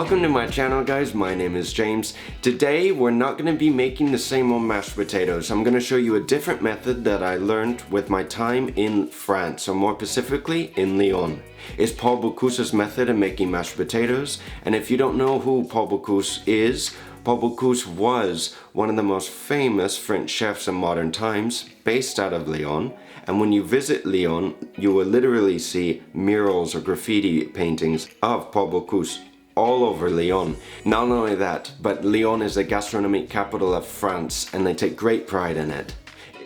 Welcome to my channel, guys. My name is James. Today we're not going to be making the same old mashed potatoes. I'm going to show you a different method that I learned with my time in France, or more specifically in Lyon. It's Paul Bocuse method of making mashed potatoes, and if you don't know who Paul Bocuse is, Paul Bocuse was one of the most famous French chefs in modern times, based out of Lyon. And when you visit Lyon, you will literally see murals or graffiti paintings of Paul Bocuse all over Lyon. Not only that, but Lyon is the gastronomic capital of France, and they take great pride in it.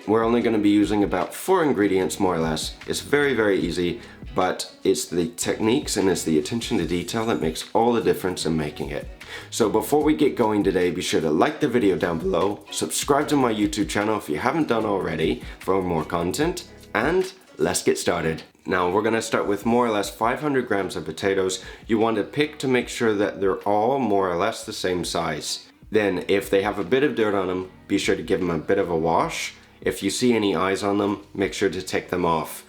We're only going to be using about 4 ingredients, more or less. It's very, very easy, but it's the techniques and it's the attention to detail that makes all the difference in making it. So before we get going today, be sure to like the video down below, subscribe to my YouTube channel if you haven't done already for more content, and let's get started. Now we're going to start with more or less 500 grams of potatoes. You want to pick to make sure that they're all more or less the same size. Then if they have a bit of dirt on them, be sure to give them a bit of a wash. If you see any eyes on them, make sure to take them off.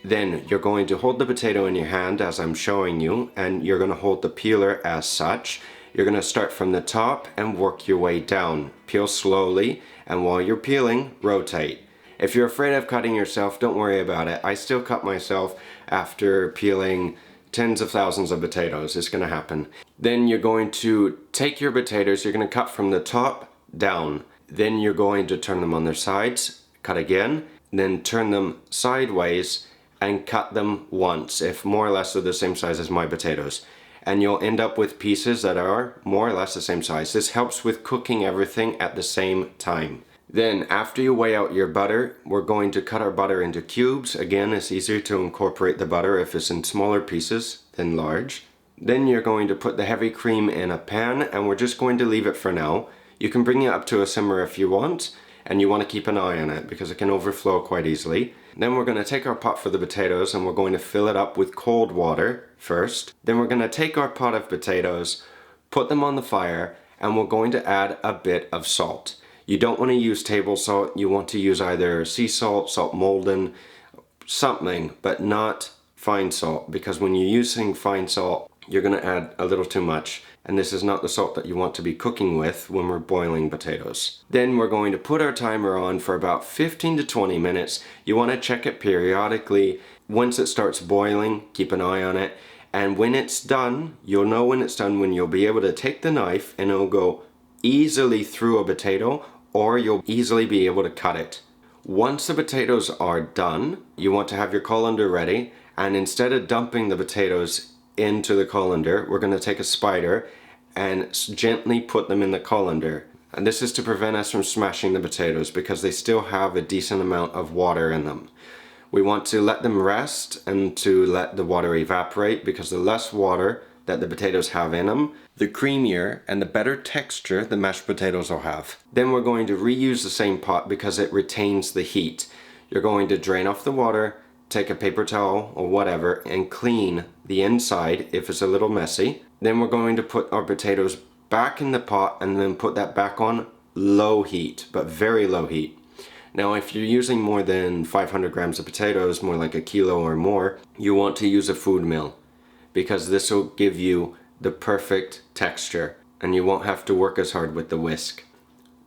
Then you're going to hold the potato in your hand as I'm showing you, and you're going to hold the peeler as such. You're going to start from the top and work your way down. Peel slowly, and while you're peeling, rotate. If you're afraid of cutting yourself, don't worry about it. I still cut myself after peeling tens of thousands of potatoes. It's going to happen. Then you're going to take your potatoes, you're going to cut from the top down. Then you're going to turn them on their sides, cut again, then turn them sideways and cut them once, if more or less they're the same size as my potatoes. And you'll end up with pieces that are more or less the same size. This helps with cooking everything at the same time. Then after you weigh out your butter, we're going to cut our butter into cubes. Again, it's easier to incorporate the butter if it's in smaller pieces than large. Then you're going to put the heavy cream in a pan, and we're just going to leave it for now. You can bring it up to a simmer if you want, and you want to keep an eye on it because it can overflow quite easily. Then we're going to take our pot for the potatoes and we're going to fill it up with cold water first. Then we're going to take our pot of potatoes, put them on the fire, and we're going to add a bit of salt. You don't want to use table salt. You want to use either sea salt, salt Maldon, something, but not fine salt, because when you're using fine salt, you're going to add a little too much. And this is not the salt that you want to be cooking with when we're boiling potatoes. Then we're going to put our timer on for about 15 to 20 minutes. You want to check it periodically. Once it starts boiling, keep an eye on it. And when it's done, you'll know when it's done when you'll be able to take the knife and it'll go easily through a potato, or you'll easily be able to cut it. Once the potatoes are done, you want to have your colander ready, and instead of dumping the potatoes into the colander, we're going to take a spider and gently put them in the colander. And this is to prevent us from smashing the potatoes because they still have a decent amount of water in them. We want to let them rest and to let the water evaporate, because the less water that the potatoes have in them, the creamier and the better texture the mashed potatoes will have. Then we're going to reuse the same pot because it retains the heat. You're going to drain off the water, take a paper towel or whatever, and clean the inside if it's a little messy. Then we're going to put our potatoes back in the pot and then put that back on low heat, but very low heat. Now if you're using more than 500 grams of potatoes, more like a kilo or more, you want to use a food mill, because this will give you the perfect texture and you won't have to work as hard with the whisk.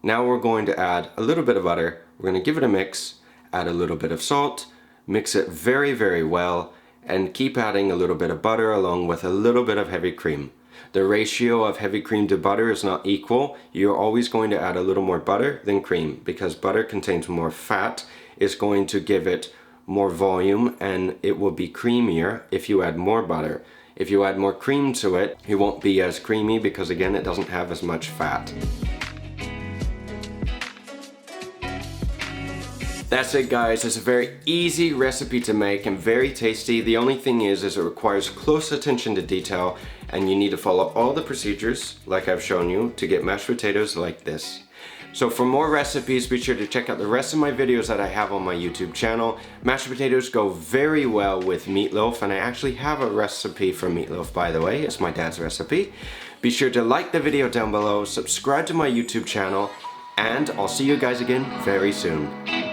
Now we're going to add a little bit of butter. We're going to give it a mix, add a little bit of salt, mix it very, very well, and keep adding a little bit of butter along with a little bit of heavy cream. The ratio of heavy cream to butter is not equal. You're always going to add a little more butter than cream, because butter contains more fat. It's going to give it more volume and it will be creamier if you add more butter. If you add more cream to it, it won't be as creamy because again, it doesn't have as much fat. That's it, guys. It's a very easy recipe to make and very tasty. The only thing is it requires close attention to detail, and you need to follow all the procedures like I've shown you to get mashed potatoes like this. So for more recipes, be sure to check out the rest of my videos that I have on my YouTube channel. Mashed potatoes go very well with meatloaf, and I actually have a recipe for meatloaf, by the way. It's my dad's recipe. Be sure to like the video down below, subscribe to my YouTube channel, and I'll see you guys again very soon.